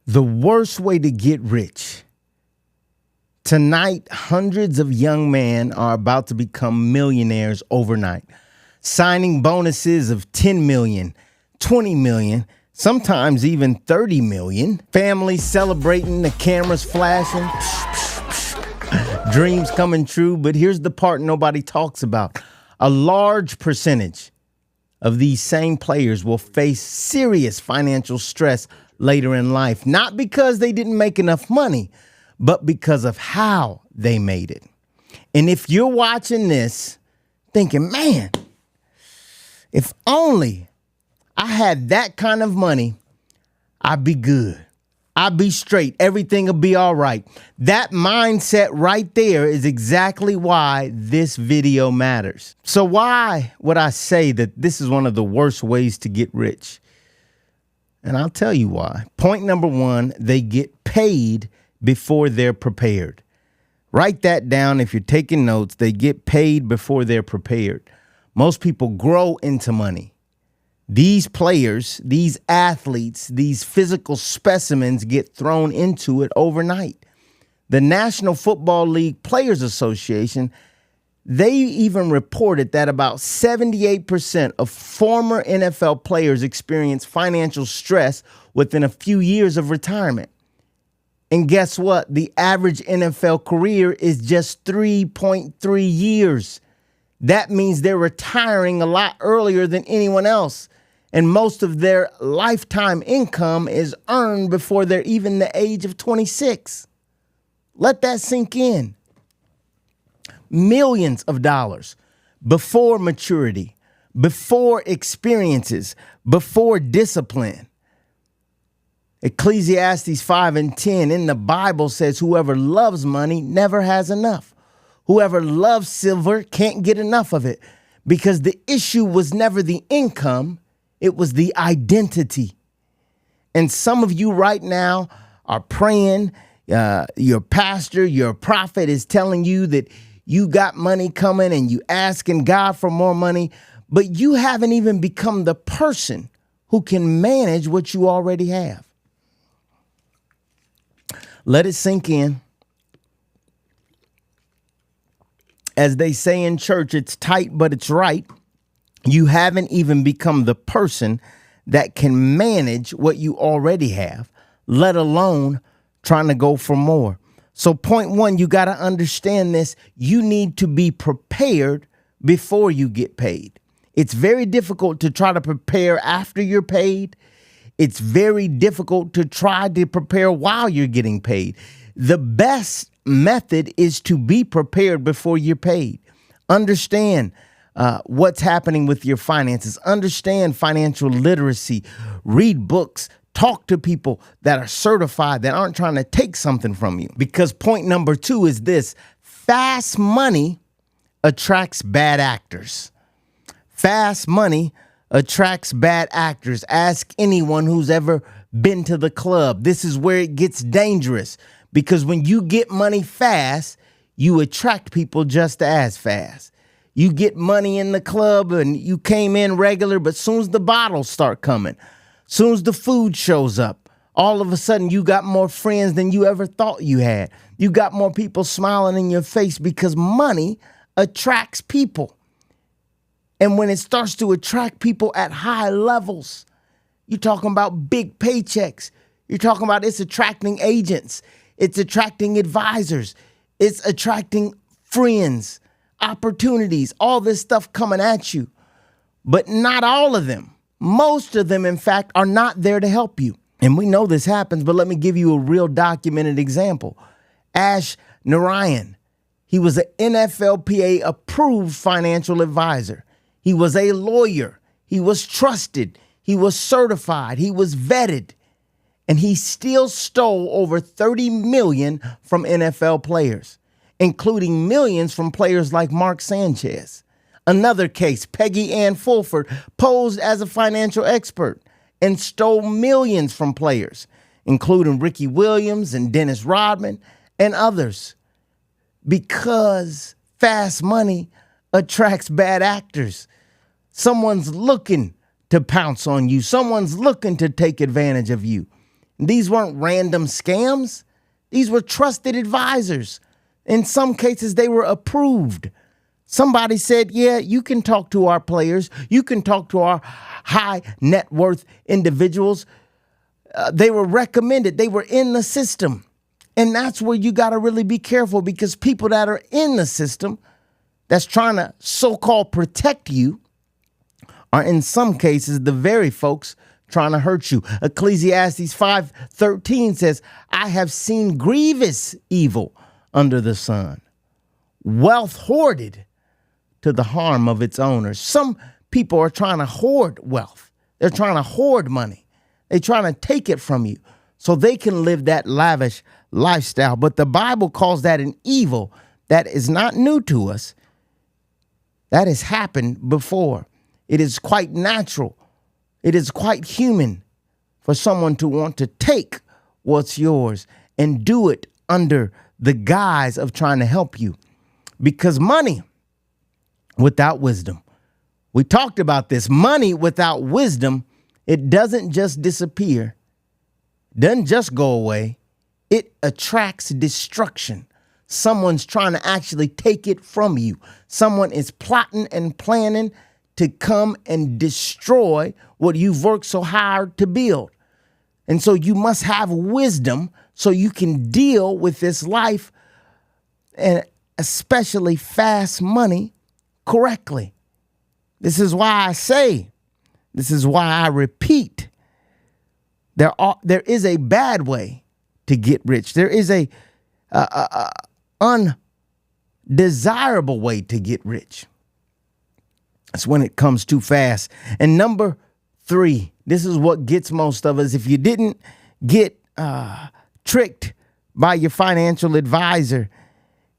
The worst way to get rich. Tonight, hundreds of young men are about to become millionaires overnight, signing bonuses of 10 million, 20 million, sometimes even 30 million. Families celebrating, the cameras flashing, dreams coming true. But here's the part nobody talks about. A large percentage of these same players will face serious financial stress later in life, not because they didn't make enough money, but because of how they made it. And if you're watching this thinking, man, if only I had that kind of money, I'd be good. I'd be straight. Everything will be all right. That mindset right there is exactly why this video matters. So why would I say that this is one of the worst ways to get rich? And I'll tell you why. Point number one, they get paid before they're prepared. Write that down if you're taking notes. They get paid before they're prepared. Most people grow into money. These players, these athletes, these physical specimens get thrown into it overnight. The National Football League Players Association, they even reported that about 78% of former NFL players experience financial stress within a few years of retirement. And guess what? The average NFL career is just 3.3 years. That means they're retiring a lot earlier than anyone else. And most of their lifetime income is earned before they're even the age of 26. Let that sink in. Millions of dollars before maturity, before experiences, before discipline. Ecclesiastes 5:10 in the Bible says, whoever loves money never has enough. Whoever loves silver can't get enough of it, because the issue was never the income, it was the identity. And some of you right now are praying, your pastor, your prophet is telling you that you got money coming and you asking God for more money, but you haven't even become the person who can manage what you already have. Let it sink in. As they say in church, it's tight, but it's right. You haven't even become the person that can manage what you already have, let alone trying to go for more. So point one, you got to understand this. You need to be prepared before you get paid. It's very difficult to try to prepare after you're paid. It's very difficult to try to prepare while you're getting paid. The best method is to be prepared before you're paid. Understand what's happening with your finances. Understand financial literacy. Read books. Talk to people that are certified, that aren't trying to take something from you. Because point number two is this: fast money attracts bad actors. Fast money attracts bad actors. Ask anyone who's ever been to the club. This is where it gets dangerous, because when you get money fast, you attract people just as fast. You get money in the club and you came in regular, but soon as the bottles start coming, soon as the food shows up, all of a sudden you got more friends than you ever thought you had. You got more people smiling in your face, because money attracts people. And when it starts to attract people at high levels, you're talking about big paychecks. You're talking about it's attracting agents. It's attracting advisors. It's attracting friends, opportunities, all this stuff coming at you. But not all of them. Most of them, in fact, are not there to help you. And we know this happens, but let me give you a real documented example. Ash Narayan, he was an NFLPA approved financial advisor. He was a lawyer. He was trusted. He was certified. He was vetted. And he still stole over 30 million from NFL players, including millions from players like Mark Sanchez. Another case, Peggy Ann Fulford posed as a financial expert and stole millions from players, including Ricky Williams and Dennis Rodman and others, because fast money attracts bad actors. Someone's looking to pounce on you. Someone's looking to take advantage of you. These weren't random scams. These were trusted advisors. In some cases, they were approved. Somebody said, yeah, you can talk to our players. You can talk to our high net worth individuals. They were recommended. They were in the system. And that's where you got to really be careful, because people that are in the system that's trying to so-called protect you are in some cases the very folks trying to hurt you. Ecclesiastes 5:13 says, I have seen grievous evil under the sun, wealth hoarded to the harm of its owners. Some people are trying to hoard wealth. They're trying to hoard money. They're trying to take it from you so they can live that lavish lifestyle. But the Bible calls that an evil that is not new to us. That has happened before. It is quite natural. It is quite human for someone to want to take what's yours and do it under the guise of trying to help you. Because money without wisdom, we talked about this, money without wisdom, it doesn't just disappear, doesn't just go away. It attracts destruction. Someone's trying to actually take it from you. Someone is plotting and planning to come and destroy what you've worked so hard to build. And so you must have wisdom so you can deal with this life, and especially fast money, correctly. This is why I say, this is why I repeat, there is a bad way to get rich. There is a undesirable way to get rich. That's when it comes too fast. And number 3, this is what gets most of us. If you didn't get tricked by your financial advisor,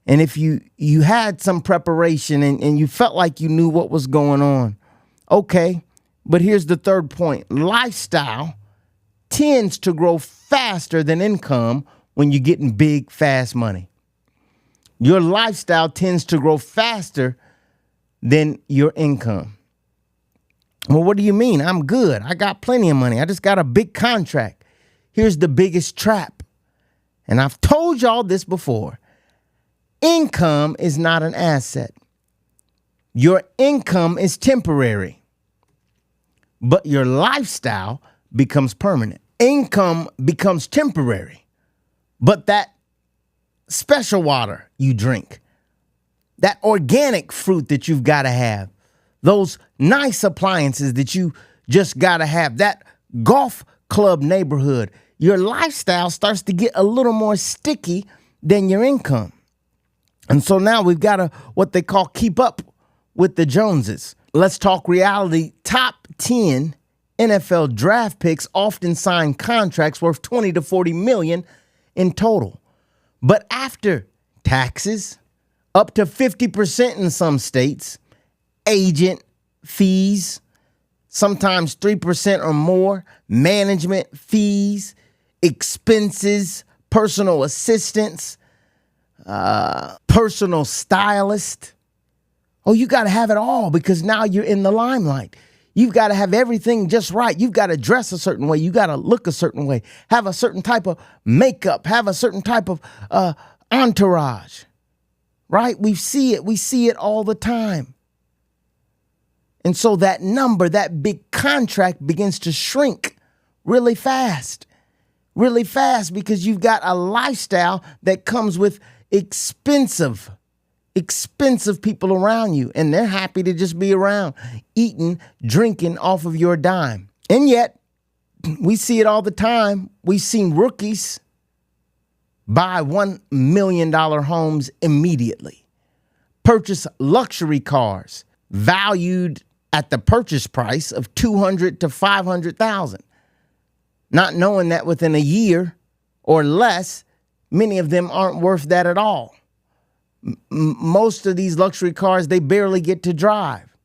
and if you had some preparation and you felt like you knew what was going on, okay. But here's the third point. Lifestyle tends to grow faster than income when you're getting big, fast money. Your lifestyle tends to grow faster than your income. Well, what do you mean? I'm good. I got plenty of money. I just got a big contract. Here's the biggest trap. And I've told y'all this before. Income is not an asset. Your income is temporary, but your lifestyle becomes permanent. Income becomes temporary, but that special water you drink, that organic fruit that you've got to have, those nice appliances that you just got to have, that golf club neighborhood, your lifestyle starts to get a little more sticky than your income. And so now we've got to, what they call, keep up with the Joneses. Let's talk reality. Top 10 NFL draft picks often sign contracts worth 20 to 40 million in total. But after taxes, up to 50% in some states, agent fees, sometimes 3% or more, management fees, expenses, personal assistants, personal stylist. Oh, you got to have it all because now you're in the limelight. You've got to have everything just right. You've got to dress a certain way. You got to look a certain way, have a certain type of makeup, have a certain type of entourage, right? We see it all the time. And so that number, that big contract begins to shrink really fast because you've got a lifestyle that comes with expensive people around you, and they're happy to just be around, eating, drinking off of your dime. And yet, we see it all the time. We've seen rookies buy $1 million homes immediately, purchase luxury cars valued at the purchase price of $200,000 to $500,000, not knowing that within a year or less, many of them aren't worth that at all. Most of these luxury cars, they barely get to drive.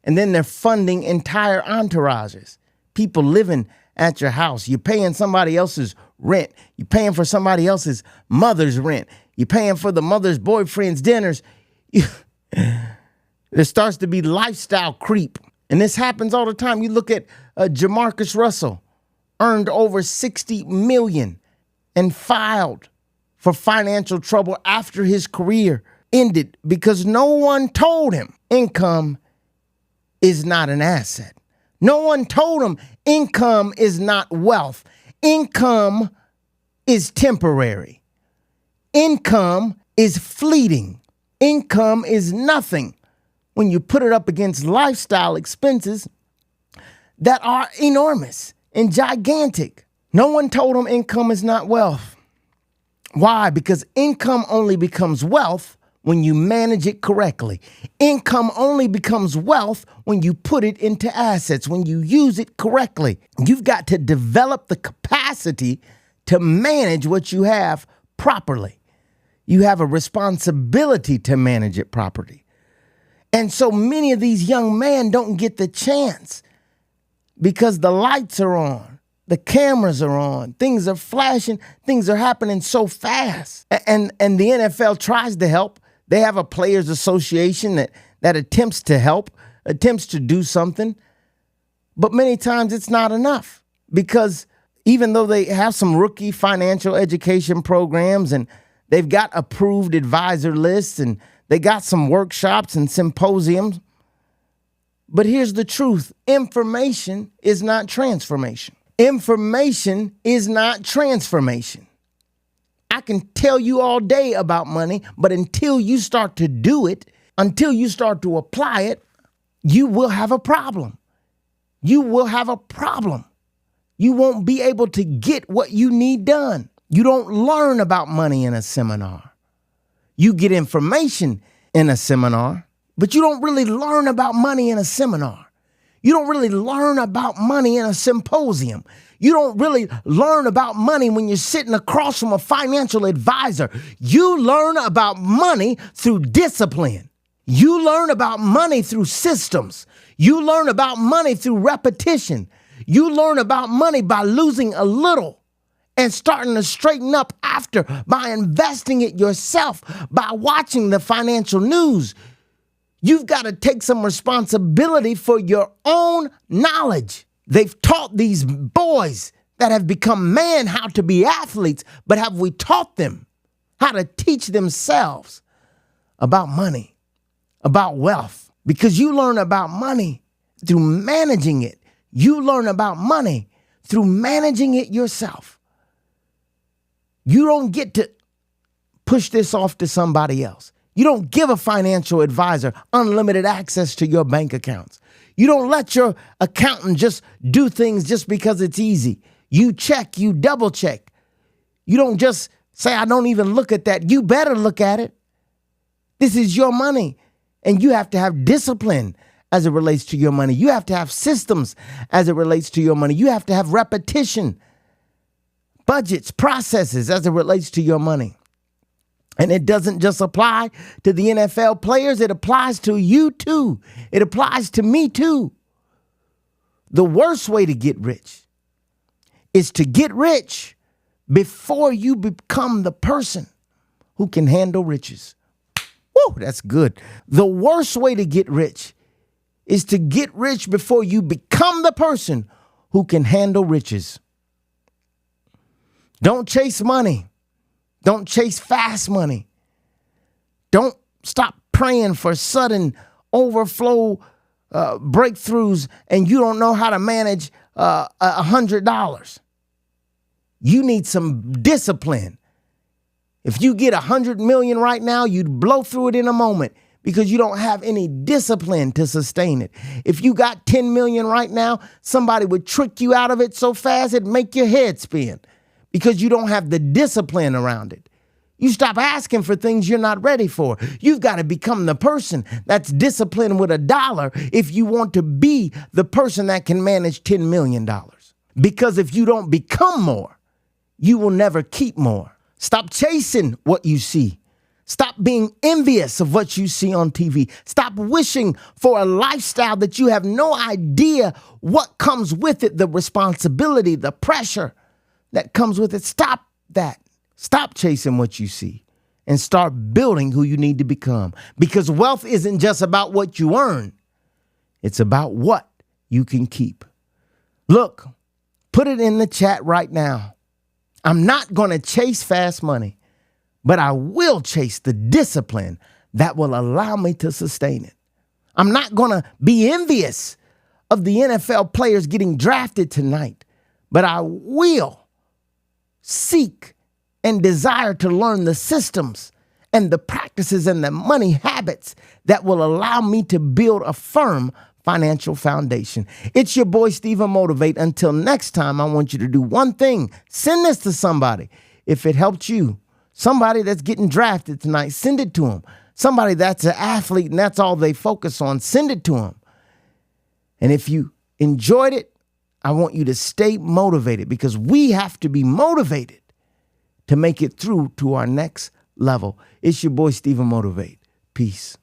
And then they're funding entire entourages, people living at your house. You're paying somebody else's rent. You're paying for somebody else's mother's rent. You're paying for the mother's boyfriend's dinners. There starts to be lifestyle creep. And this happens all the time. You look at Jamarcus Russell, earned over 60 million and filed for financial trouble after his career ended because no one told him income is not an asset. No one told him income is not wealth. Income is temporary. Income is fleeting. Income is nothing when you put it up against lifestyle expenses that are enormous and gigantic. No one told him income is not wealth. Why? Because income only becomes wealth when you manage it correctly. Income only becomes wealth when you put it into assets, when you use it correctly. You've got to develop the capacity to manage what you have properly. You have a responsibility to manage it properly. And so many of these young men don't get the chance because the lights are on, the cameras are on, things are flashing, things are happening so fast. And the NFL tries to help. They have a players association that attempts to help, attempts to do something. But many times it's not enough because even though they have some rookie financial education programs and they've got approved advisor lists and they got some workshops and symposiums, but here's the truth. Information is not transformation. Information is not transformation. I can tell you all day about money, but until you start to do it, until you start to apply it, you will have a problem. You will have a problem. You won't be able to get what you need done. You don't learn about money in a seminar. You get information in a seminar, but you don't really learn about money in a seminar. You don't really learn about money in a symposium. You don't really learn about money when you're sitting across from a financial advisor. You learn about money through discipline. You learn about money through systems. You learn about money through repetition. You learn about money by losing a little and starting to straighten up after, by investing it yourself, by watching the financial news. You've got to take some responsibility for your own knowledge. They've taught these boys that have become men how to be athletes, but have we taught them how to teach themselves about money, about wealth? Because you learn about money through managing it. You learn about money through managing it yourself. You don't get to push this off to somebody else. You don't give a financial advisor unlimited access to your bank accounts. You don't let your accountant just do things just because it's easy. You check, you double check. You don't just say, I don't even look at that. You better look at it. This is your money. And you have to have discipline as it relates to your money. You have to have systems as it relates to your money. You have to have repetition, budgets, processes as it relates to your money. And it doesn't just apply to the NFL players. It applies to you too. It applies to me too. The worst way to get rich is to get rich before you become the person who can handle riches. Woo, that's good. The worst way to get rich is to get rich before you become the person who can handle riches. Don't chase money. Don't chase fast money. Don't stop praying for sudden overflow breakthroughs and you don't know how to manage $100. You need some discipline. If you get 100 million right now, you'd blow through it in a moment because you don't have any discipline to sustain it. If you got 10 million right now, somebody would trick you out of it so fast it'd make your head spin, because you don't have the discipline around it. You stop asking for things you're not ready for. You've got to become the person that's disciplined with $1 if you want to be the person that can manage $10 million. Because if you don't become more, you will never keep more. Stop chasing what you see. Stop being envious of what you see on TV. Stop wishing for a lifestyle that you have no idea what comes with it, the responsibility, the pressure that comes with it. Stop that. Stop chasing what you see and start building who you need to become. Because wealth isn't just about what you earn. It's about what you can keep. Look, Put it in the chat right now. I'm not going to chase fast money, but I will chase the discipline that will allow me to sustain it. I'm not going to be envious of the NFL players getting drafted tonight, but I will seek and desire to learn the systems and the practices and the money habits that will allow me to build a firm financial foundation. It's your boy, StephenMotivate. Until next time, I want you to do one thing. Send this to somebody. If it helped you, somebody that's getting drafted tonight, send it to them. Somebody that's an athlete and that's all they focus on, send it to them. And if you enjoyed it, I want you to stay motivated, because we have to be motivated to make it through to our next level. It's your boy, StephenMotivate. Peace.